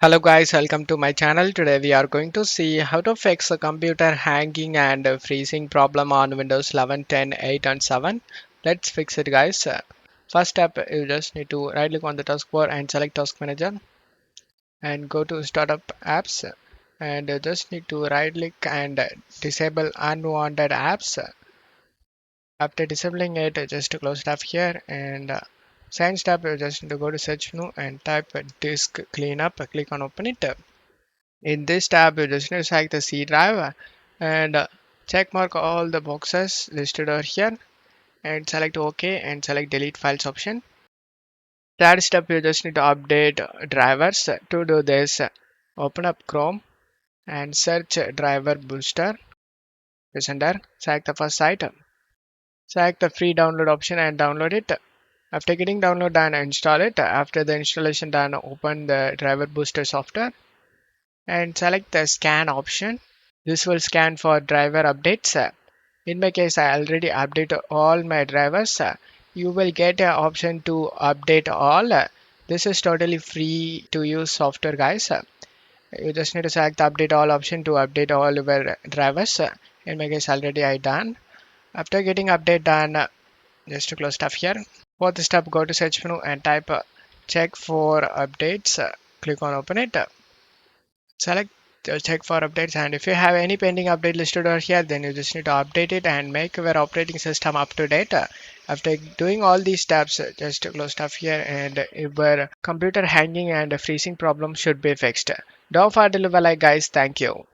Hello guys, welcome to my channel. Today we are going to see how to fix a computer hanging and freezing problem on Windows 11, 10, 8 and 7. Let's fix it guys. First step, you just need to right click on the taskbar and select task manager and go to startup apps and just need to right click and disable unwanted apps. After disabling it, just to close it off here and Science tab, you just need to go to search menu and type disk cleanup, click on open it. In this tab, you just need to select the C drive and check mark all the boxes listed over here and select OK and select delete files option. Third step, you just need to update drivers. To do this, open up Chrome and search driver booster. Press enter. Select the first item. Select the free download option and download it. After getting download done, install it. After the installation done, open the driver booster software and select the scan option. This will scan for driver updates. In my case, I already updated all my drivers. You will get an option to update all. This is totally free to use software, guys. You just need to select the update all option to update all your drivers. In my case, already I done. After getting update done, just to close stuff here. For the step, go to search menu and type check for updates. Click on open it. Select check for updates, and if you have any pending update listed over here, then you just need to update it and make your operating system up to date. After doing all these steps, just close stuff here and your computer hanging and freezing problem should be fixed. Don't forget to leave a like guys. Thank you.